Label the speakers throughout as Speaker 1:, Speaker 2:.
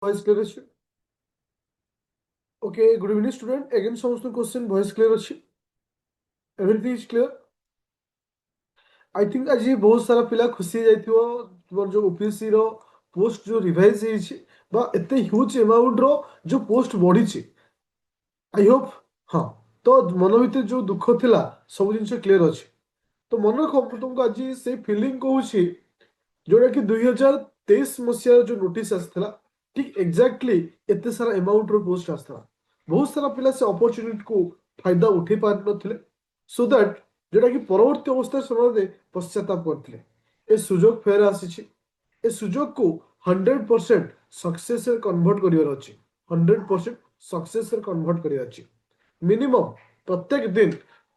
Speaker 1: Voice clear ଅଛି? Okay, good evening student. Again ସମସ୍ତ question voice clear ଅଛି? Everything is clear? I think ଆଜି ବହୁତ ସାରା ପିଲା ଖୁସି ଯାଇଥିବ ତୁମର ଯୋଉ OPSC ର ପୋଷ୍ଟ ଯୋଉ ରିଭାଇଜ ହେଇଛି ବା ଏତେ ହ୍ୟୁଜ ଆମାଉଣ୍ଟ ର ଯୋଉ ପୋଷ୍ଟ ବଢିଛି। I hope ହଁ ତ ମନ ଭିତରେ ଯୋଉ ଦୁଃଖ ଥିଲା ସବୁ ଜିନିଷ କ୍ଲିୟର ଅଛି। ତ ମନେ ରଖ ମୁଁ ତୁମକୁ ଆଜି ସେଇ ଫିଲିଂ କହୁଛି ଯୋଉଟା କି 2023 ମସିହାର ଯୋଉ ନୋଟିସ ଆସିଥିଲା ଠିକ ଏକ୍ଜାକ୍ଟଲି ଏତେ ସାରା ଆମାଉଣ୍ଟର ପୋଷ୍ଟ ଆସିଥିଲା। ବହୁତ ସାରା ପିଲା ସେ ଅପରଚ୍ୟୁନିଟିକୁ ଫାଇଦା ଉଠେଇ ପାରିନଥିଲେ ସୋ ଦ୍ୟାଟ ଯୋଉଟାକି ପରବର୍ତ୍ତୀ ଅବସ୍ଥାରେ ସେମାନେ ପଶ୍ଚାତାପ କରିଥିଲେ। ଏ ସୁଯୋଗ ଫେର ଆସିଛି। ଏ ସୁଯୋଗକୁ 100% ସକ୍ସେସରେ କନଭର୍ଟ କରିବାର ଅଛି। 100% ସକ୍ସେସରେ କନଭର୍ଟ କରିବାର ଅଛି। ମିନିମମ୍ ପ୍ରତ୍ୟେକ ଦିନ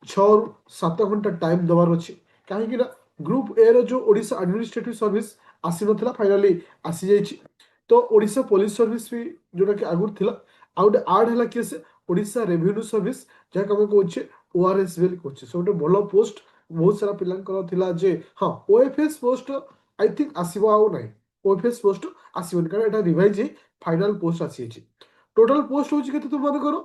Speaker 1: 6 ରୁ 7 ଘଣ୍ଟା ଟାଇମ୍ ଦେବାର ଅଛି। କାହିଁକି ନା ଗ୍ରୁପ ଏ ର ଯୋଉ ଓଡ଼ିଶା ଆଡମିନିଷ୍ଟ୍ରେଟିଭ ସର୍ଭିସ ଆସିନଥିଲା ଫାଇନାଲି ଆସିଯାଇଛି। ତ ଓଡ଼ିଶା ପୋଲିସ ସର୍ଭିସ ବି ଯୋଉଟାକି ଆଗରୁ ଥିଲା ଆଉ ଗୋଟେ ଆଡ୍ ହେଲା କିଏ ସେ ଓଡ଼ିଶା ରେଭିନ୍ୟୁ ସର୍ଭିସ ଯାହାକୁ ଆମେ କହୁଛେ ORS ବୋଲି କହୁଛେ। ସେ ଗୋଟେ ଭଲ ପୋଷ୍ଟ ବହୁତ ସାରା ପିଲାଙ୍କର ଥିଲା ଯେ ହଁ OFS ପୋଷ୍ଟ ଆଇ ଥିଙ୍କ ଆସିବ ଆଉ ନାହିଁ। OFS ପୋଷ୍ଟ ଆସିବନି କାରଣ ଏଟା ରିଭାଇଜ ହେଇ ଫାଇନାଲ ପୋଷ୍ଟ ଆସିଯାଇଛି। ଟୋଟାଲ ପୋଷ୍ଟ ହଉଛି କେତେ ତୁମମାନଙ୍କର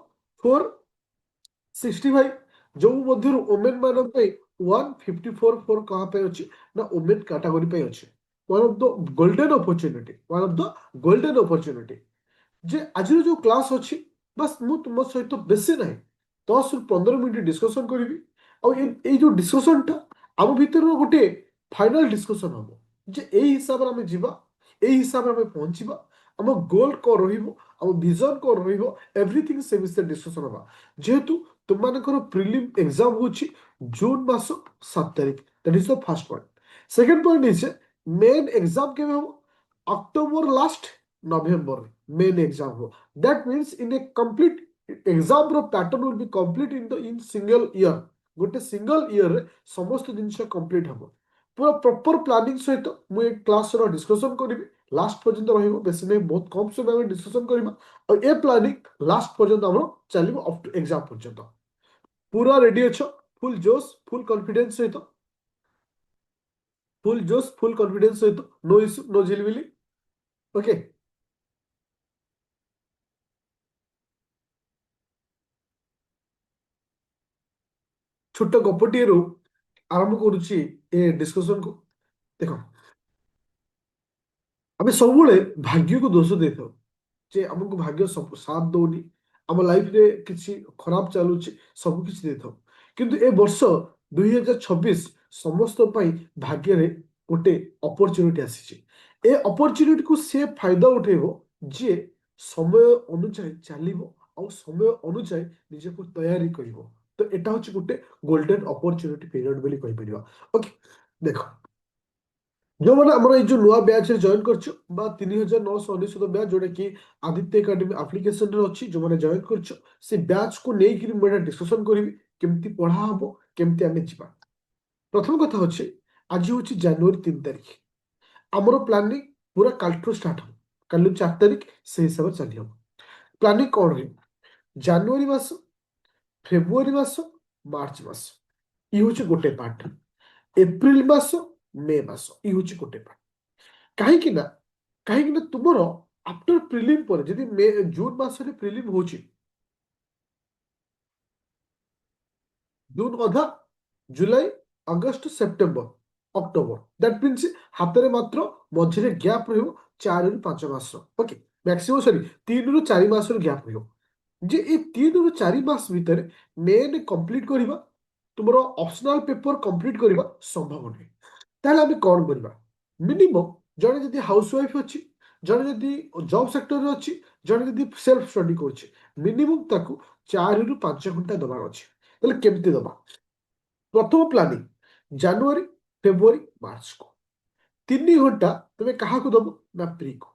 Speaker 1: 465 ଯୋଉ ମଧ୍ୟରୁ ଓମେନ୍ ମାନଙ୍କ ପାଇଁ 154 କାହା ପାଇଁ ଅଛି ନା ଓମେନ୍ କାଟାଗୋରୀ ପାଇଁ ଅଛି। One of the golden opportunity ଯେ ଆଜିର ଯୋଉ କ୍ଲାସ୍ ଅଛି ବାସ୍ ମୁଁ ତୁମ ସହିତ ବେଶୀ ନାହିଁ 10 ରୁ 15 ମିନିଟ୍ ଡିସ୍କସନ୍ କରିବି ଆଉ ଏଇ ଯୋଉ ଡିସ୍କସନ୍ଟା ଆମ ଭିତରର ଗୋଟେ ଫାଇନାଲ ଡିସ୍କସନ୍ ହବ ଯେ ଏଇ ହିସାବରେ ଆମେ ଯିବା ଏଇ ହିସାବରେ ଆମେ ପହଞ୍ଚିବା ଆମ ଗୋଲ୍ କ'ଣ ରହିବ ଆମ ଭିଜନ୍ କ'ଣ ରହିବ ଏଭ୍ରିଥିଙ୍ଗ ସେ ବିଷୟରେ ଡିସ୍କସନ୍ ହବା। ଯେହେତୁ ତୁମମାନଙ୍କର ପ୍ରିଲିମ୍ ଏକ୍ଜାମ୍ ହେଉଛି ଜୁନ୍ ମାସ 7 ତାରିଖ that is the first point. Second point is main exam କେବେ ହବ October last November main exam ho. That means in a complete exam ro pattern will be complete in single year. ଗୋଟେ single ଇୟରରେ ସମସ୍ତ ଜିନିଷ complete ହେବ। ପୁରା proper planning ସହିତ ମୁଁ ଏ କ୍ଲାସର discussion କରିବି ଲାଷ୍ଟ ପର୍ଯ୍ୟନ୍ତ ରହିବ ବେଶୀ ନାହିଁ ବହୁତ କମ୍ ସମୟ ଆମେ ଡିସ୍କସନ୍ କରିବା ଆଉ ଏ ପ୍ଲାନିଂ ଲାଷ୍ଟ ପର୍ଯ୍ୟନ୍ତ ଆମର ଚାଲିବ ଅପ୍ ଟୁ ଏକ୍ଜାମ ପର୍ଯ୍ୟନ୍ତ। ପୁରା ରେଡି ଅଛ ଫୁଲ୍ ଜୋସ୍ ଫୁଲ୍ କନଫିଡେନ୍ସ ସହିତ ନୋ ଇସ୍ୟୁ ନୋ ଝିଲମିଲି ଓକେ। ଛୋଟ ଗପଟିଏରୁ ଆରମ୍ଭ କରୁଛି ଏ ଡିସ୍କସନକୁ। ଦେଖ ଆମେ ସବୁବେଳେ ଭାଗ୍ୟକୁ ଦୋଷ ଦେଇଥାଉ ଯେ ଆମକୁ ଭାଗ୍ୟ ସବୁ ସାଥ ଦଉନି ଆମ ଲାଇଫରେ କିଛି ଖରାପ ଚାଲୁଛି ସବୁ କିଛି ଦେଇଥାଉ କିନ୍ତୁ ଏ ବର୍ଷ 2026 ସମସ୍ତ ପାଇଁ ଭାଗ୍ୟରେ ଗୋଟେ ଅପରଚ୍ୟୁନିଟି ଆସିଛି। ଏ ଅପରଚ୍ୟୁନିଟିକୁ ସେ ଫାଇଦା ଉଠେଇବ ଯିଏ ସମୟ ଅନୁଯାୟୀ ଚାଲିବ ଆଉ ସମୟ ଅନୁଯାୟୀ ନିଜକୁ ତୟାରୀ କରିବ। ତ ଏଟା ହଉଛି ଗୋଟେ ଗୋଲ୍ଡେନ୍ ଅପରଚ୍ୟୁନିଟି ପିରିୟଡ଼ ବୋଲି କହିପାରିବା। ଓକେ ଦେଖ ଯୋଉମାନେ ଆମର ଏଇ ଯୋଉ ନୂଆ ବ୍ୟାଚରେ ଜଏନ୍ କରିଛୁ ବା 3999 ବ୍ୟାଚ୍ ଯୋଉଟା କି ଆଦିତ୍ୟ ଏକାଡେମୀ ଆପ୍ଲିକେସନରେ ଅଛି ଯୋଉମାନେ ଜଏନ୍ କରିଛୁ ସେ ବ୍ୟାଚକୁ ନେଇକିରି ମୁଁ ଏଟା ଡିସ୍କସନ୍ କରିବି କେମିତି ପଢା ହବ କେମିତି ଆମେ ଯିବା। ପ୍ରଥମ କଥା ହଉଛି ଆଜି ହଉଛି ଜାନୁଆରୀ 3 ତାରିଖ ଆମର ପ୍ଲାନିଂ ପୁରା କାଲିଠୁ ଷ୍ଟାର୍ଟ ହବ କାଲି 4 ତାରିଖ ସେଇ ହିସାବରେ ଚାଲି ହବ। ପ୍ଲାନିଂ କ'ଣ ରହିବ ଜାନୁଆରୀ ମାସ ଫେବୃଆରୀ ମାସ ମାର୍ଚ୍ଚ ମାସ ଇଏ ହଉଛି ଗୋଟେ ପାର୍ଟ ଏପ୍ରିଲ ମାସ ମେ ମାସ ଇଏ ହଉଛି ଗୋଟେ ପାର୍ଟ। କାହିଁକି ନା ତୁମର ଆଫ୍ଟର ପ୍ରିଲିମ୍ ପରେ ଯଦି ଜୁନ୍ ମାସରେ ପ୍ରିଲିମ୍ ହଉଛି ଜୁନ୍ ଅଧା July August September October that means ହାତରେ ମାତ୍ର ମଝିରେ ଗ୍ୟାପ୍ ରହିବ 4 ରୁ 5 ମାସ ଓକେ ମ୍ୟାକ୍ସିମମ୍ 3 ରୁ 4 ମାସର ଗ୍ୟାପ୍ ରହିବ ଯେ ଏଇ 3 ରୁ 4 ମାସ ଭିତରେ ମେନ୍ କମ୍ପ୍ଲିଟ୍ କରିବା ତୁମର ଅପସନାଲ ପେପର କମ୍ପ୍ଲିଟ୍ କରିବା ସମ୍ଭବ ନୁହେଁ। ତାହେଲେ ଆମେ କ'ଣ କରିବା ମିନିମମ୍ ଜଣେ ଯଦି ହାଉସ ୱାଇଫ୍ ଅଛି ଜଣେ ଯଦି ଜବ୍ ସେକ୍ଟରରେ ଅଛି ଜଣେ ଯଦି ସେଲ୍ଫ ଷ୍ଟଡି କରୁଛି ମିନିମମ୍ ତାକୁ 4 ରୁ 5 ଘଣ୍ଟା ଦେବାର ଅଛି। ତାହେଲେ କେମିତି ଦେବା ପ୍ରଥମ ପ୍ଲାନିଂ ଜାନୁଆରୀ ଫେବୃଆରୀ ମାର୍ଚ୍ଚକୁ 3 ଘଣ୍ଟା ତମେ କାହାକୁ ଦବ ନା ପ୍ରିକୁ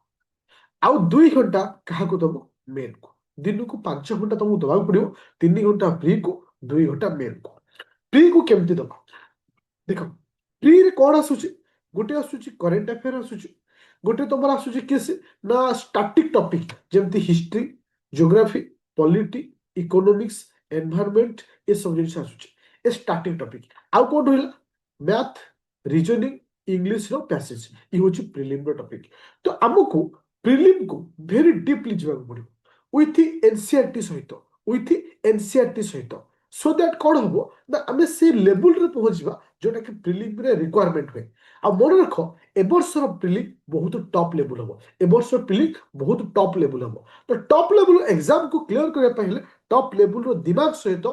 Speaker 1: ଆଉ 2 ଘଣ୍ଟା କାହାକୁ ଦବ ମେନ୍କୁ ଦିନକୁ 5 ଘଣ୍ଟା ତମକୁ ଦେବାକୁ ପଡିବ 3 ଘଣ୍ଟା ପ୍ରିକୁ 2 ଘଣ୍ଟା ମେନ୍କୁ। ପ୍ରିକୁ କେମିତି ଦବା ଦେଖ ପ୍ରିରେ କ'ଣ ଆସୁଛି ଗୋଟେ ଆସୁଛି କରେଣ୍ଟ ଆଫେୟାର ଆସୁଛି ଗୋଟେ ତମର ଆସୁଛି କିଏ ନା ଷ୍ଟାଟିକ୍ ଟପିକ୍ ଯେମିତି history geography polity economics environment ଏସବୁ ଜିନିଷ ଆସୁଛି ଏ ଷ୍ଟାଟିକ୍ ଟପିକ୍ ଆଉ କ'ଣ ରହିଲା ମ୍ୟାଥ ରିଜନିଂ ଇଂଲିଶର ପ୍ୟାସେଜ ଇଏ ହେଉଛି ପ୍ରିଲିମର ଟପିକ୍। ତ ଆମକୁ ପ୍ରିଲିମ୍ କୁ ଭେରି ଡିପଲି ଯିବାକୁ ପଡିବ ୱିଥ୍ ଏନସିଆରଟି ସହିତ ଏନସିଆରଟି ସହିତ ସୋ ଦ୍ୟାଟ୍ କ'ଣ ହବ ନା ଆମେ ସେଇ ଲେବୁଲରେ ପହଞ୍ଚିବା ଯୋଉଟାକି ପ୍ରିଲିମ୍ରେ ରିକ୍ୱାରମେଣ୍ଟ ହୁଏ। ଆଉ ମନେ ରଖ ଏ ବର୍ଷର ପ୍ରିଲିମ୍ ବହୁତ ଟପ୍ ଲେବୁଲ ହବ। ଏ ବର୍ଷର ପ୍ରିଲିମ୍ ବହୁତ ଟପ୍ ଲେବୁଲ ହବ। ତ ଟପ୍ ଲେବୁଲ ଏକ୍ସାମକୁ କ୍ଲିୟର କରିବା ପାଇଁ ହେଲେ ଟପ୍ ଲେବୁଲର ଦିମାଗ ସହିତ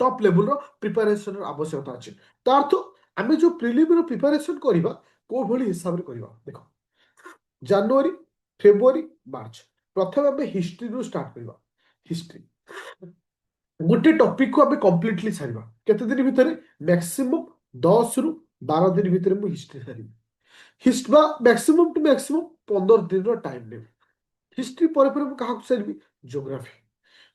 Speaker 1: ଟପ୍ ଲେବୁଲର ପ୍ରିପାରେସନର ଆବଶ୍ୟକତା ଅଛି। ତା ଅର୍ଥ ଆମେ ଯୋଉ ପ୍ରିଲିମର ପ୍ରିପାରେସନ କରିବା କୋଉ ଭଳି ହିସାବରେ କରିବା ଦେଖ ଜାନୁଆରୀ ଫେବୃଆରୀ ମାର୍ଚ୍ଚ ପ୍ରଥମେ ଆମେ ହିଷ୍ଟ୍ରିରୁ ଷ୍ଟାର୍ଟ କରିବା। ହିଷ୍ଟ୍ରି ଗୋଟେ ଟପିକକୁ ଆମେ କମ୍ପ୍ଲିଟଲି ସାରିବା କେତେ ଦିନ ଭିତରେ ମ୍ୟାକ୍ସିମମ୍ 10 ରୁ 12 ଦିନ ଭିତରେ ମୁଁ ହିଷ୍ଟ୍ରି ସାରିବି। ହିଷ୍ଟ୍ରି ବା ମ୍ୟାକ୍ସିମମ୍ ଟୁ ମ୍ୟାକ୍ସିମମ୍ 15 ଦିନର ଟାଇମ ନେବି। ହିଷ୍ଟ୍ରି ପରେ ପରେ ମୁଁ କାହାକୁ ସାରିବି ଜୋଗ୍ରାଫି।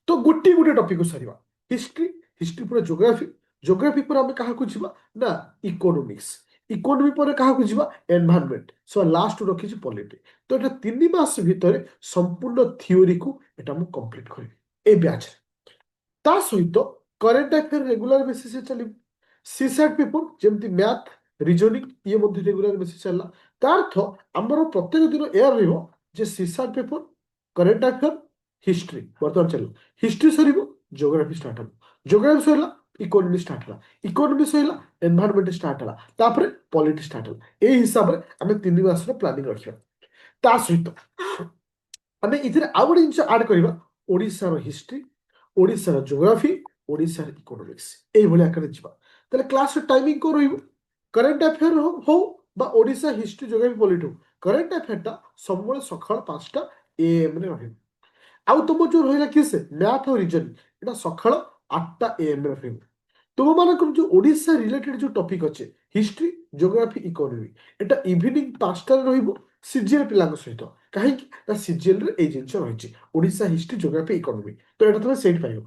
Speaker 1: ତ ଗୋଟିଏ ଗୋଟେ ଟପିକକୁ ସାରିବା ହିଷ୍ଟ୍ରି ହିଷ୍ଟ୍ରି ପରେ ଜୋଗ୍ରାଫି ଜୋଗ୍ରାଫି ପରେ ଆମେ କାହାକୁ ଯିବା ନା ଇକୋନୋମିକ୍ସ ଇକୋନୋମି ପରେ କାହାକୁ ଯିବା ଏନଭାରନମେଣ୍ଟ ସो ଲାଷ୍ଟ ରଖିଛି ପଲିଟି। ତ ଏଟା 3 ମାସ ଭିତରେ ସମ୍ପୂର୍ଣ୍ଣ ଥିଓରିକୁ ଏଟା ମୁଁ କମ୍ପ୍ଲିଟ କରିବି ଏ ବ୍ୟାଚରେ। ତା ସହିତ କରେଣ୍ଟ ଆଫେୟାର ରେଗୁଲାର ବେସିସରେ ଚାଲିବ। ସିସାଟ ପେପର ଯେମିତି ମ୍ୟାଥ ରିଜନିଂ ଇଏ ମଧ୍ୟ ରେଗୁଲାର ବେସିସ୍ ଚାଲିଲା। ତା ଅର୍ଥ ଆମର ପ୍ରତ୍ୟେକ ଦିନ ଏହା ରହିବ ଯେ ସିସାଟ ପେପର କରେଣ୍ଟ ଆଫେୟାର ହିଷ୍ଟ୍ରି ବର୍ତ୍ତମାନ ଚାଲିବ। ହିଷ୍ଟ୍ରି ସରିବ ଜୋଗ୍ରାଫି ଷ୍ଟାର୍ଟ ହେବ। ଜୋଗ୍ରାଫି ସରିଲା ଇକୋନୋମି ଷ୍ଟାର୍ଟ ହେଲା। ଇକୋନୋମି ସରିଲା ଏନଭାରନମେଣ୍ଟ ଷ୍ଟାର୍ଟ ହେଲା। ତାପରେ ପଲିଟି ଷ୍ଟାର୍ଟ ହେଲା। ଏଇ ହିସାବରେ ଆମେ 3 ମାସର ପ୍ଲାନିଂ ରଖିବା। ତା ସହିତ ଆମେ ଏଥିରେ ଆଉ ଗୋଟେ ଜିନିଷ ଆଡ୍ କରିବା ଓଡ଼ିଶାର ହିଷ୍ଟ୍ରି ଓଡ଼ିଶାର ଜୋଗ୍ରାଫି ଓଡ଼ିଶାର ଇକୋନୋମିକ୍ସ ଏଇଭଳି ଆକାରରେ ଯିବା। ତାହେଲେ କ୍ଲାସର ଟାଇମିଂ କ'ଣ ରହିବ କରେଣ୍ଟ ଆଫେୟାର ହଉ ବା ଓଡ଼ିଶା ହିଷ୍ଟ୍ରି ଜୋଗ୍ରାଫି ପଲିଟି ହଉ କରେଣ୍ଟ ଆଫେୟାରଟା ସବୁବେଳେ ସକାଳ 5ଟା AM ରେ ରହିବ। ଆଉ ତୁମ ଯୋଉ ରହିଲା କିସ ମ୍ୟାଥ ଆଉ ରିଜନିଂ ଏଟା ସକାଳ 8ଟା AM ରେ ରହିବ। ତୁମମାନଙ୍କର ଯୋଉ ଓଡ଼ିଶା ରିଲେଟେଡ୍ ଯୋଉ ଟପିକ୍ ଅଛି ହିଷ୍ଟ୍ରି ଜୋଗ୍ରାଫି ଇକୋନୋମି ଏଟା ଇଭିନିଂ 5ଟାରେ ରହିବ ସିଜିଏଲ ପିଲାଙ୍କ ସହିତ। କାହିଁକି ନା ସିଜିଏଲରେ ଏଇ ଜିନିଷ ରହିଛି ଓଡ଼ିଶା ହିଷ୍ଟ୍ରି ଜୋଗ୍ରାଫି ଇକୋନୋମି। ତ ଏଟା ତମେ ସେଇଠି ପାଇବ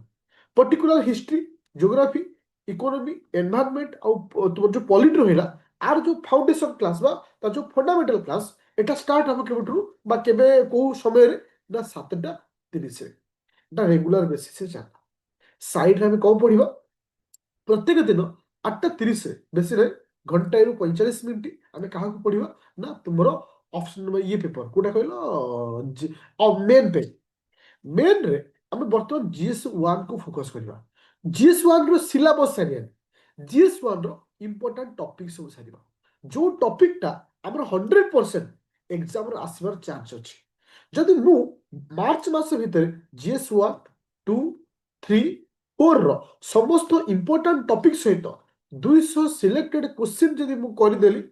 Speaker 1: particular history geography economy environment ଆଉ ତୁମର ଯୋଉ ପଲିଟି ରହିଲା ଆର ଯୋଉ ଫାଉଣ୍ଡେସନ କ୍ଲାସ ବା ତା ଯୋଉ ଫଣ୍ଡାମେଣ୍ଟାଲ କ୍ଲାସ ଏଟା ଷ୍ଟାର୍ଟ ହବ କେବେଠୁ ବା କେବେ କୋଉ ସମୟରେ ନା 7ଟା 30ରେ ଏଟା ରେଗୁଲାର ବେସିସରେ ଚାଲିବ। ସାଇଡରେ ଆମେ କଣ ପଢିବା ପ୍ରତ୍ୟେକ ଦିନ 8ଟା 30ରେ ବେଶୀରେ ଘଣ୍ଟାଏରୁ 45 ମିନିଟ୍ ଆମେ କାହାକୁ ପଢିବା ନା ତୁମର ଅପସନ ଇଏ ପେପର କୋଉଟା କହିଲ ମେନ୍ ପେଜ ମେନ୍ରେ ଆମେ ବର୍ତ୍ତମାନ GS1 କୁ ଫୋକସ କରିବା। GS1 ର ସିଲାବସ୍ ସାରିବା GS1 ର ଇମ୍ପୋର୍ଟାଣ୍ଟ ଟପିକ୍ ସବୁ ସାରିବା ଯୋଉ ଟପିକଟା ଆମର 100% ଏକ୍ସାମରେ ଆସିବାର ଚାନ୍ସ ଅଛି। ଯଦି ମୁଁ ମାର୍ଚ୍ଚ ମାସ ଭିତରେ GS1 2 3 4 ର ସମସ୍ତ ଇମ୍ପୋର୍ଟାଣ୍ଟ ଟପିକ୍ ସହିତ 200 ସିଲେକ୍ଟେଡ୍ କ୍ୱେଶ୍ଚିନ୍ ଯଦି ମୁଁ କରିଦେଲି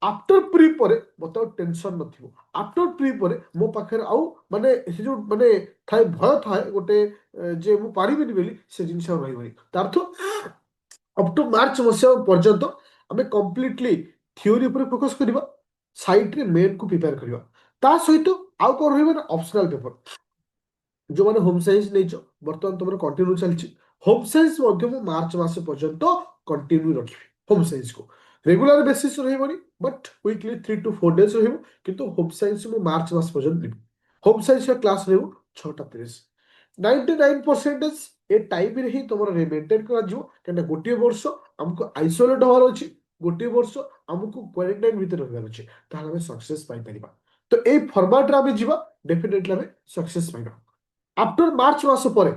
Speaker 1: ଆଫ୍ଟର ପ୍ରି ପରେ ମୋତେ ଆଉ ଟେନସନ୍ ନଥିବ। ଆଫ୍ଟର ପ୍ରି ପରେ ମୋ ପାଖରେ ଆଉ ମାନେ ସେ ଯୋଉ ମାନେ ଥାଏ ଭୟ ଥାଏ ଗୋଟେ ଯେ ମୁଁ ପାରିବିନି ବୋଲି ସେ ଜିନିଷ ଆଉ ରହିବନି। ତା ଅର୍ଥ ଅପ୍ ଟୁ ମାର୍ଚ୍ଚ ମାସ ପର୍ଯ୍ୟନ୍ତ ଆମେ କମ୍ପ୍ଲିଟଲି ଥିଓରି ଉପରେ ଫୋକସ୍ କରିବା ସାଇଡରେ ମେନ୍କୁ ପ୍ରିପେୟାର କରିବା। ତା ସହିତ ଆଉ କ'ଣ ରହିବ ନା ଅପସନାଲ ପେପର ଯୋଉମାନେ ହୋମ୍ ସାଇନ୍ସ ନେଇଛ ବର୍ତ୍ତମାନ ତମର କଣ୍ଟିନ୍ୟୁ ଚାଲିଛି ହୋମ୍ ସାଇନ୍ସ ମଧ୍ୟ ମୁଁ ମାର୍ଚ୍ଚ ମାସ ପର୍ଯ୍ୟନ୍ତ କଣ୍ଟିନ୍ୟୁ ରଖିବି। ହୋମ୍ ସାଇନ୍ସକୁ ରେଗୁଲାର ବେସିସ୍ ରହିବନି ବଟ୍ ୱିକଲି 3 to 4 ଡେଜ୍ ରହିବ କିନ୍ତୁ ହୋମ୍ ସାଇନ୍ସ ମୁଁ ମାର୍ଚ୍ଚ ମାସ ପର୍ଯ୍ୟନ୍ତ ନେବି। ହୋମ୍ ସାଇନ୍ସର କ୍ଲାସ୍ ରହିବ 6ଟା 30। 99% ଏ ଟାଇମରେ ହିଁ ତମର ମେଣ୍ଟେନ୍ କରାଯିବ କାହିଁକିନା ଗୋଟିଏ ବର୍ଷ ଆମକୁ ଆଇସୋଲେଟ୍ ହବାର ଅଛି ଗୋଟିଏ ବର୍ଷ ଆମକୁ କ୍ୱାରେଣ୍ଟାଇନ୍ ଭିତରେ ରହିବାର ଅଛି ତାହେଲେ ଆମେ ସକ୍ସେସ୍ ପାଇପାରିବା। ତ ଏଇ ଫର୍ମାଟରେ ଆମେ ଯିବା ଡେଫିନେଟଲି ଆମେ ସକ୍ସେସ୍ ପାଇବା। ଆଫ୍ଟର ମାର୍ଚ୍ଚ ମାସ ପରେ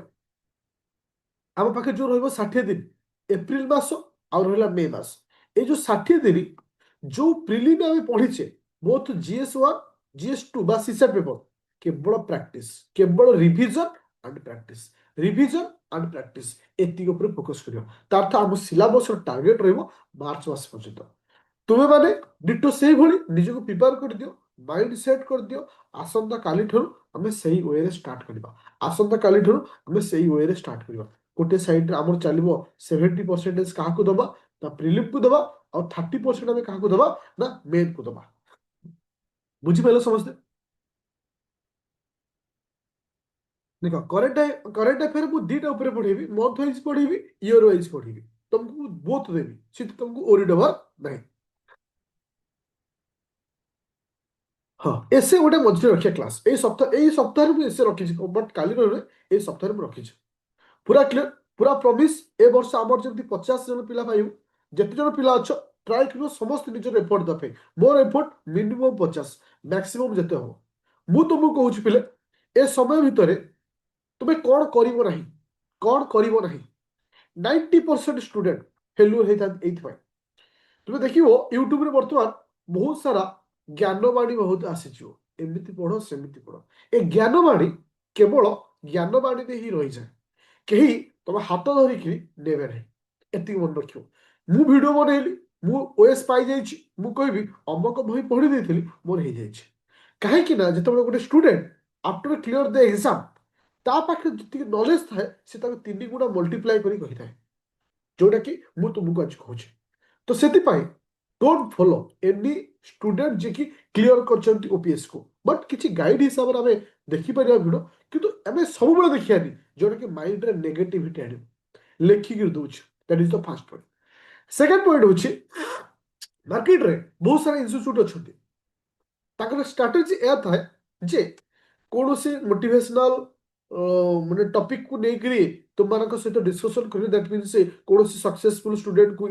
Speaker 1: ଆମ ପାଖରେ ଯୋଉ ରହିବ 60 ଦିନ ଏପ୍ରିଲ ମାସ ଆଉ ରହିଲା ମେ ମାସ ଏଇ ଯୋଉ 60 ଦିନ ଯୋଉ ପ୍ରିଲିମ୍ ଆମେ ପଢିଛେ ବୋଥ GS1 GS2 ବା ସିସାଟ ପେପର କେବଳ ପ୍ରାକ୍ଟିସ କେବଳ ରିଭିଜନ ଆଣ୍ଡ ପ୍ରାକ୍ଟିସ ଏତିକି ଉପରେ ଫୋକସ କରିବା। ତା ଅର୍ଥ ଆମ ସିଲାବସର ଟାର୍ଗେଟ ରହିବ ମାର୍ଚ୍ଚ ମାସ ପର୍ଯ୍ୟନ୍ତ। ତୁମେମାନେ ଡିଟୋ ସେଇଭଳି ନିଜକୁ ପ୍ରିପେୟାର କରିଦିଅ ମାଇଣ୍ଡ ସେଟ୍ କରିଦିଅ ଆସନ୍ତା କାଲିଠାରୁ ଆମେ ସେଇ ୱେରେ ଷ୍ଟାର୍ଟ କରିବା। ଆସନ୍ତା କାଲିଠାରୁ ଆମେ ସେଇ ୱେରେ ଷ୍ଟାର୍ଟ କରିବା। ଗୋଟେ ସାଇଡରେ ଆମର ଚାଲିବ 70% କାହାକୁ ଦବା ନା ପ୍ରିଲିମକୁ ଦବା ଆଉ 30% ଆମେ କାହାକୁ ଦବା ନା ମେନ୍କୁ ଦବା। ବୁଝିପାରିଲ ସମସ୍ତେ? ଦେଖ କରେଣ୍ଟ ଆଫେୟାର ମୁଁ ଦିଟା ଉପରେ ପଢେଇବି ମନ୍ଥ ୱାଇଜ ପଢେଇବି ଇୟର ୱାଇଜ ପଢେଇବି ତମକୁ ବୋଥ ଦେବି ସେଠି ତମକୁ ଓରିଡ୍ ହବାର ନାହିଁ। ହଁ ଏସେ ଗୋଟେ ମଝିରେ ରଖିବା କ୍ଲାସ ଏଇ ସପ୍ତାହରେ ମୁଁ ଏସେ ରଖିଛି ବଟ୍ କାଲି ରହିଲେ ଏଇ ସପ୍ତାହରେ ମୁଁ ରଖିଛି ପୁରା କ୍ଲିୟର ପୁରା ପ୍ରମିସ୍। ଏ ବର୍ଷ ଆମର ଯେମିତି 50 ଜଣ ପିଲା ପାଇବୁ ଯେତେ ଜଣ ପିଲା ଅଛ ଟ୍ରାଏ କରିବ ସମସ୍ତେ ନିଜର ଏଫର୍ଟ ଦେବା ପାଇଁ। ମୋର ଏଫର୍ଟ ମିନିମମ୍ 50 ମ୍ୟାକ୍ସିମମ୍ ଯେତେ ହବ ମୁଁ ତୁମକୁ କହୁଛି ପିଲେ, ଏ ସମୟ ଭିତରେ ତୁମେ କ'ଣ କରିବ ନାହିଁ, କ'ଣ କରିବ ନାହିଁ। 90% ଷ୍ଟୁଡେଣ୍ଟ ଫେଲୁଅର ହେଇଥାନ୍ତି ଏଇଥିପାଇଁ। ତୁମେ ଦେଖିବ ୟୁଟ୍ୟୁବରେ ବର୍ତ୍ତମାନ ବହୁତ ସାରା ଜ୍ଞାନବାଣୀ ବହୁତ ଆସିଯିବ, ଏମିତି ପଢ଼ ସେମିତି ପଢ଼। ଏ ଜ୍ଞାନବାଣୀ କେବଳ ଜ୍ଞାନବାଣୀରେ ହିଁ ରହିଯାଏ, କେହି ତମ ହାତ ଧରିକି ନେବେ ନାହିଁ। ଏତିକି ମନେ ରଖିବ। ମୁଁ ଭିଡ଼ିଓ ବନେଇଲି, ମୁଁ ଓଏସ୍ ପାଇଯାଇଛି, ମୁଁ କହିବି ଅମକ ବହି ପଢ଼ି ଦେଇଥିଲି ମୋର ହେଇଯାଇଛି। କାହିଁକି ନା ଯେତେବେଳେ ଗୋଟେ ଷ୍ଟୁଡେଣ୍ଟ ଆଫ୍ଟର କ୍ଲିୟର ଦ ଏକ୍ସାମ ତା ପାଖରେ ଯେତିକି ନଲେଜ ଥାଏ ସେ ତାକୁ 3 ଗୁଣା ମଲ୍ଟିପ୍ଲାଏ କରି କହିଥାଏ, ଯୋଉଟା କି ମୁଁ ତୁମକୁ ଆଜି କହୁଛି। ତ ସେଥିପାଇଁ ଡୋଣ୍ଟ ଫଲୋ ଏନି ଷ୍ଟୁଡେଣ୍ଟ ଯିଏକି କ୍ଲିୟର କରିଛନ୍ତି ଓପିଏସ୍ କୁ, ବଟ୍ କିଛି ଗାଇଡ ହିସାବରେ ଆମେ ଦେଖିପାରିବା ଭିଡ଼ିଓ, କିନ୍ତୁ ଆମେ ସବୁବେଳେ ଦେଖିବାନି ଯୋଉଟାକି ମାଇଣ୍ଡରେ ନେଗେଟିଭିଟି ଆଣିବ। ଲେଖିକି ଦେଉଛି, that is the first point. Second point ହେଉଛି ମାର୍କେଟରେ ବହୁତ ସାରା ଇନଷ୍ଟିଚ୍ୟୁଟ୍ ଅଛନ୍ତି, ତାଙ୍କର ଷ୍ଟ୍ରାଟେଜି ଏହା ଥାଏ ଯେ କୌଣସି ମୋଟିଭେସନାଲ ମାନେ ଟପିକକୁ ନେଇକରି ତୁମମାନଙ୍କ ସହିତ ଡିସ୍କସନ୍ କରିବେ। ଦ୍ୟାଟ୍ ମିନ୍ସ କୌଣସି ସକ୍ସେସଫୁଲ ଷ୍ଟୁଡେଣ୍ଟକୁ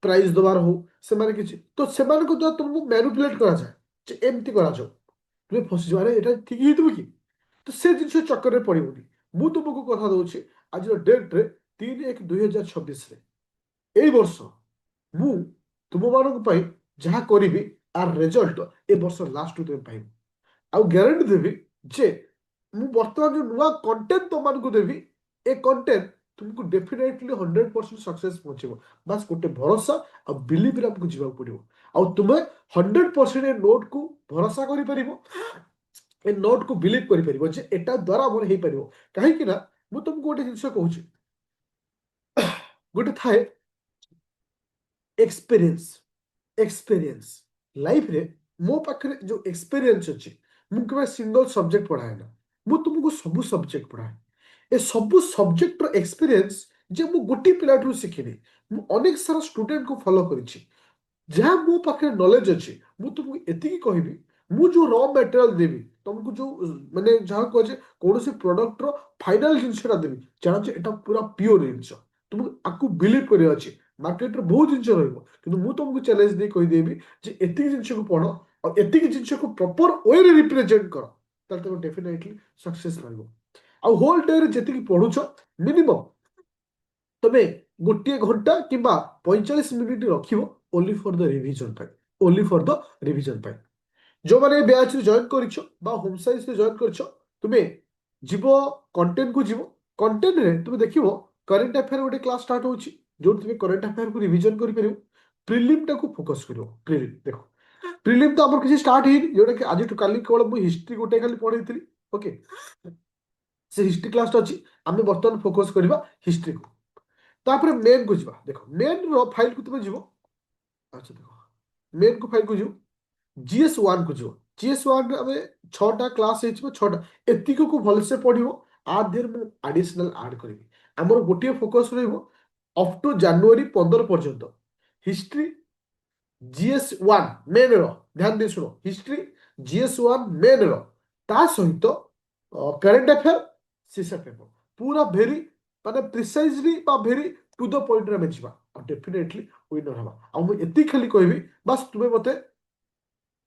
Speaker 1: ପ୍ରାଇଜ ଦେବାର ହଉ, ସେମାନେ କିଛି ତ ସେମାନଙ୍କ ଦ୍ୱାରା ତୁମକୁ ମ୍ୟାନିପୁଲେଟ୍ କରାଯାଏ ଯେ ଏମିତି କରାଯାଉ, ତୁମେ ଫସିଯିବ, ଆରେ ଏଇଟା ଠିକ୍ ହେଇଥିବ କି? ତ ସେ ଜିନିଷ ଚକ୍କରରେ ପଡ଼ିବନି। ମୁଁ ତୁମକୁ କଥା ଦେଉଛି ଆଜିର ଡେଟ୍ରେ 3/1/2026ରେ ଏଇ ବର୍ଷ ମୁଁ ତୁମମାନଙ୍କ ପାଇଁ ଯାହା କରିବି ଆର ରେଜଲ୍ଟ ଏ ବର୍ଷ ଲାଷ୍ଟକୁ ତୁମେ ପାଇବ। ଆଉ ଗ୍ୟାରେଣ୍ଟି ଦେବି ଯେ ମୁଁ ବର୍ତ୍ତମାନ ଯେଉଁ ନୂଆ କଣ୍ଟେଣ୍ଟ ତୁମମାନଙ୍କୁ ଦେବି, ଏ କଣ୍ଟେଣ୍ଟ ତୁମକୁ ଡେଫିନେଟଲି 100% ସକ୍ସେସ୍ ପହଞ୍ଚିବ। ବାସ୍ ଗୋଟେ ଭରସା ଆଉ ବିଲିଭରେ ଆମକୁ ଯିବାକୁ ପଡ଼ିବ। ଆଉ ତୁମେ 100% ଏ ନୋଟକୁ ଭରସା କରିପାରିବ, ଏ ନୋଟକୁ ବିଲିଭ କରିପାରିବ ଯେ ଏଟା ଦ୍ୱାରା ଆମର ହେଇପାରିବ। କାହିଁକି ନା ମୁଁ ତୁମକୁ ଗୋଟେ ଜିନିଷ କହୁଛି, ଗୋଟେ ଥାଏ ଏକ୍ସପିରିଏନ୍ସ। ଏକ୍ସପିରିଏନ୍ସ ଲାଇଫରେ ମୋ ପାଖରେ ଯେଉଁ ଏକ୍ସପିରିଏନ୍ସ ଅଛି, ମୁଁ କେବେ ସିଙ୍ଗଲ ସବଜେକ୍ଟ ପଢ଼ାଏ ନା, ମୁଁ ତୁମକୁ ସବୁ ସବଜେକ୍ଟ ପଢ଼ାଏ। ଏ ସବୁ ସବଜେକ୍ଟର ଏକ୍ସପିରିଏନ୍ସ ଯେ ମୁଁ ଗୋଟିଏ ପିଲାଠାରୁ ଶିଖିନି, ମୁଁ ଅନେକ ସାରା ଷ୍ଟୁଡେଣ୍ଟକୁ ଫଲୋ କରିଛି। ଯାହା ମୋ ପାଖରେ ନଲେଜ ଅଛି, ମୁଁ ତୁମକୁ ଏତିକି କହିବି, ମୁଁ ଯେଉଁ ର ମେଟେରିଆଲ ଦେବି ତୁମକୁ, ଯେଉଁ ମାନେ ଯାହା କୁହାଯାଏ କୌଣସି ପ୍ରଡକ୍ଟର ଫାଇନାଲ ଜିନିଷଟା ଦେବି, ଜାଣ ଯେ ଏଟା ପୁରା ପିଓର ଜିନିଷ, ତୁମକୁ ଆକୁ ବିଲିଭ କରିବାର ଅଛି। ମାର୍କେଟରେ ବହୁତ ଜିନିଷ ରହିବ, କିନ୍ତୁ ମୁଁ ତୁମକୁ ଚ୍ୟାଲେଞ୍ଜ ଦେଇ କହିଦେବି ଯେ ଏତିକି ଜିନିଷକୁ ପଢ଼ ଆଉ ଏତିକି ଜିନିଷକୁ ପ୍ରପର ୱେରେ ରିପ୍ରେଜେଣ୍ଟ କର, ତାହେଲେ ତୁମେ ଡେଫିନେଟଲି ସକ୍ସେସ୍ ରହିବ। ଆଉ ହୋଲ୍ ଡେରେ ଯେତିକି ପଢ଼ୁଛ, ମିନିମମ୍ ତମେ 1 ଘଣ୍ଟା କିମ୍ବା 45 ମିନିଟ୍ ରଖିବ ଓନ୍ଲି ଫର୍ ଦ ରିଭିଜନ ପାଇଁ, ଓନ୍ଲି ଫର୍ ଦ ରିଭିଜନ ପାଇଁ। ଯେଉଁମାନେ ବ୍ୟାଚରେ ଜଏନ୍ କରିଛ ବା ହୋମ୍ ସାଇନ୍ସରେ ଜଏନ୍ କରିଛ, ତୁମେ ଯିବ କଣ୍ଟେଣ୍ଟକୁ ଯିବ। କଣ୍ଟେଣ୍ଟରେ ତୁମେ ଦେଖିବ କରେଣ୍ଟ ଆଫେୟାର ଗୋଟେ କ୍ଲାସ୍ ଷ୍ଟାର୍ଟ ହେଉଛି, ଯୋଉଠି ତୁମେ କରେଣ୍ଟ ଆଫେୟାରକୁ ରିଭିଜନ କରିପାରିବ। ପ୍ରିଲିମଟାକୁ ଫୋକସ୍ କରିବ। ପ୍ରିଲିମ ଦେଖ, ପ୍ରିଲିମ ତ ଆମର କିଛି ଷ୍ଟାର୍ଟ ହେଇନି, ଯୋଉଟାକି ଆଜିଠୁ କାଲି କେବଳ ମୁଁ ହିଷ୍ଟ୍ରି ଗୋଟେ ଖାଲି ପଢ଼େଇଥିଲି। ଓକେ, ସେ ହିଷ୍ଟ୍ରି କ୍ଲାସଟା ଅଛି, ଆମେ ବର୍ତ୍ତମାନ ଫୋକସ୍ କରିବା ହିଷ୍ଟ୍ରିକୁ। ତାପରେ ମେନ୍କୁ ଯିବା। ଦେଖ ମେନ୍ର ଫାଇଲକୁ ତୁମେ ଯିବ, ଆଚ୍ଛା ଦେଖ ମେନ୍କୁ ଫାଇଲକୁ ଯିବ, GS1 କୁ ଯିବ। GS1ରେ ଆମେ 6ଟା କ୍ଲାସ୍ ହେଇଯିବ, 6ଟା ଏତିକକୁ ଭଲସେ ପଢ଼ିବ। ଆ ଦେହରେ ମୁଁ ଆଡିସନାଲ ଆଡ୍ କରିବି। ଆମର ଗୋଟିଏ ଫୋକସ୍ ରହିବ ଅପ୍ ଟୁ ଜାନୁଆରୀ 15 ପର୍ଯ୍ୟନ୍ତ ହିଷ୍ଟ୍ରି GS1 ମେନ୍ର, ଧ୍ୟାନ ଦେଇ ଶୁଣ, ହିଷ୍ଟ୍ରି GS1 ମେନ୍ର, ତା ସହିତ କରେଣ୍ଟ ଆଫେୟାର, ସିସା ପେପର, ପୁରା ଭେରି ମାନେ ପ୍ରିସାଇଜଲି ବା ଭେରି ଟୁ ଦ ପଏଣ୍ଟରେ ଆମେ ଯିବା, ଆଉ ଡେଫିନେଟଲି ୱିନର ହେବା। ଆଉ ମୁଁ ଏତିକି ଖାଲି କହିବି, ବାସ୍ ତୁମେ ମୋତେ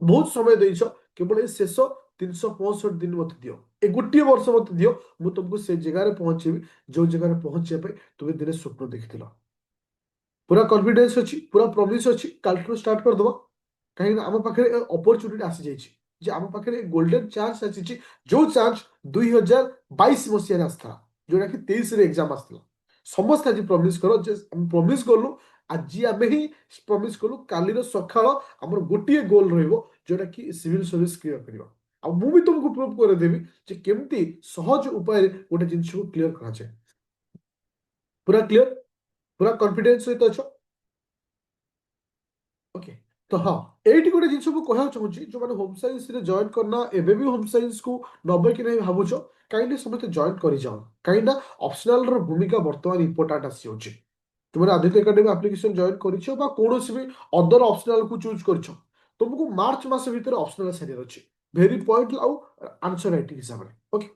Speaker 1: ବହୁତ ସମୟ ଦେଇଛ, କେବଳ ଏ ଶେଷ 365 ଦିନ ମୋତେ ଦିଅ, ଏ ଗୋଟିଏ ବର୍ଷ ମୋତେ ଦିଅ, ମୁଁ ତୁମକୁ ସେ ଜାଗାରେ ପହଞ୍ଚେଇବି ଯୋଉ ଜାଗାରେ ପହଞ୍ଚିବା ପାଇଁ ତୁମେ ଦିନେ ସ୍ୱପ୍ନ ଦେଖିଥିଲ। ପୁରା କନଫିଡେନ୍ସ ଅଛି, ପୁରା ପ୍ରମିସ୍ ଅଛି, କାଲିଠୁ ଷ୍ଟାର୍ଟ କରିଦେବା। କାହିଁକିନା ଆମ ପାଖରେ ଅପରଚ୍ୟୁନିଟି ଆସିଯାଇଛି, ଯେ ଆମ ପାଖରେ ଗୋଲ୍ଡେନ୍ ଚାନ୍ସ ଆସିଛି, ଯୋଉ ଚାନ୍ସ 2022 ଆସିଥିଲା, ଯୋଉଟାକି 23ରେ ଏକ୍ସାମ ଆସିଥିଲା। ସମସ୍ତେ ଆଜି ପ୍ରମିସ୍ କର ଯେ ଆମେ ପ୍ରମିସ୍ କଲୁ, ଆଜି ଆମେ ହିଁ ପ୍ରମିସ୍ କଲୁ, କାଲିର ସକାଳ ଆମର ଗୋଟିଏ ଗୋଲ ରହିବ, ଯୋଉଟାକି ସିଭିଲ ସର୍ଭିସ କ୍ଲିୟର କରିବା। ଆଉ ମୁଁ ବି ତୁମକୁ ପ୍ରୁଭ୍ କରିଦେବି ଯେ କେମିତି ସହଜ ଉପାୟରେ ଗୋଟେ ଜିନିଷକୁ କ୍ଲିୟର କରାଯାଏ। ପୁରା କ୍ଲିୟର, ପୁରା କନଫିଡେନ୍ସ ସହିତ ଅଛ? ଓକେ, ତ ହଁ, ଏଇଠି ଗୋଟେ ଜିନିଷ ମୁଁ କହିବାକୁ ଚାହୁଁଛି, ଯୋଉମାନେ ହୋମ୍ ସାଇନ୍ସରେ ଜଏନ୍ କରନା, ଏବେ ବି ହୋମ୍ ସାଇନ୍ସକୁ ନବ କି ନାହିଁ ଭାବୁଛ, କାହିଁକି ସମସ୍ତେ ଜଏନ୍ କରିଯାଅ। କାହିଁକିନା ଅପସନାଲର ଭୂମିକା ବର୍ତ୍ତମାନ ଇମ୍ପୋର୍ଟାଣ୍ଟ ଆସିଯାଉଛି। ତୁମେ ଆଦିତ୍ୟ ଏକାଡେମୀ ଆପ୍ଲିକେସନ ଜଏନ୍ କରିଛ ବା କୌଣସି ବି ଅଦର ଅପସନାଲକୁ ଚୁଜ୍ କରିଛ, ତୁମକୁ ମାର୍ଚ୍ଚ ମାସ ଭିତରେ ଅପସନାଲ ସାରିବାର ଅଛି, ଭେରି ପଏଣ୍ଟ ଆଉ ଆନ୍ସର ରାଇଟିଂ ହିସାବରେ। ଓକେ,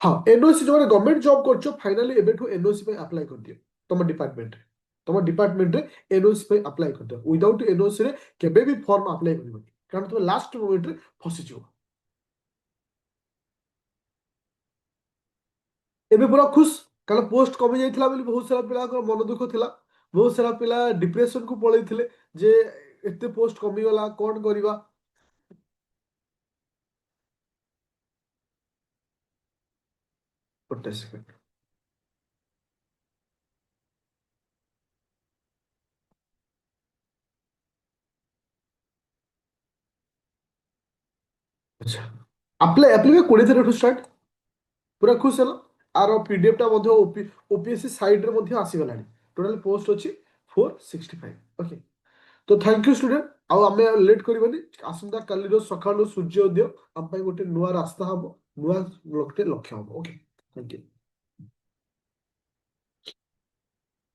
Speaker 1: ହଁ, ଏନ୍ଓସି ଯୋଉମାନେ ଗଭର୍ଣ୍ଣମେଣ୍ଟ ଜବ୍ କରୁଛ, ଫାଇନାଲି ଏବେଠୁ ଏନ୍ଓସି ପାଇଁ ଆପ୍ଲାଏ କରିଦିଅ ତମ ଡିପାର୍ଟମେଣ୍ଟରେ। ତମ ଡିପାର୍ଟମେଣ୍ଟରେ ଏନ୍ଓସି ପାଇଁ ଆପ୍ଲାଏ କରିଦିଅ। ୱିଦାଉଟ୍ ଏନ୍ଓସିରେ କେବେ ବି ଫର୍ମ ଆପ୍ଲାଏ କରିବନି, କାରଣ ତୁମେ ଲାଷ୍ଟ ମୋମେଣ୍ଟରେ ଫସିଯିବ। ଏବେ ପୁରା ଖୁସ୍, କାରଣ ପୋଷ୍ଟ କମି ଯାଇଥିଲା ବୋଲି ବହୁତ ସାରା ପିଲାଙ୍କର ମନ ଦୁଃଖ ଥିଲା। ବହୁତ ସାରା ପିଲା ଡିପ୍ରେସନକୁ ପଳେଇଥିଲେ ଯେ ଏତେ ପୋଷ୍ଟ କମିଗଲା, କଣ କରିବା। ଗୋଟେ ସେକେଣ୍ଡ। ଆଚ୍ଛା, ଆପ୍ଲାଏ ଆପ୍ଲାଏ 20 ତାରିଖଠୁ ଷ୍ଟାର୍ଟ। ପୁରା ଖୁସ୍ ହେଲ। ଆର ପିଡିଏଫ୍ ଟା ମଧ୍ୟ ଓପିଏସସି ସାଇଟ୍ରେ ମଧ୍ୟ ଆସିଗଲାଣି। ଟୋଟାଲ ପୋଷ୍ଟ ଅଛି 465। ଓକେ, ତ ଥ୍ୟାଙ୍କ ୟୁ ଷ୍ଟୁଡେଣ୍ଟ। ଆଉ ଆମେ ଲେଟ୍ କରିବାନି, ଆସନ୍ତା କାଲିର ସକାଳୁ ସୂର୍ଯ୍ୟ ଉଦୟ ଆମ ପାଇଁ ଗୋଟେ ନୂଆ ରାସ୍ତା ହବ, ନୂଆ ଗୋଟେ ଲକ୍ଷ୍ୟ ହବ। Okay, thank you.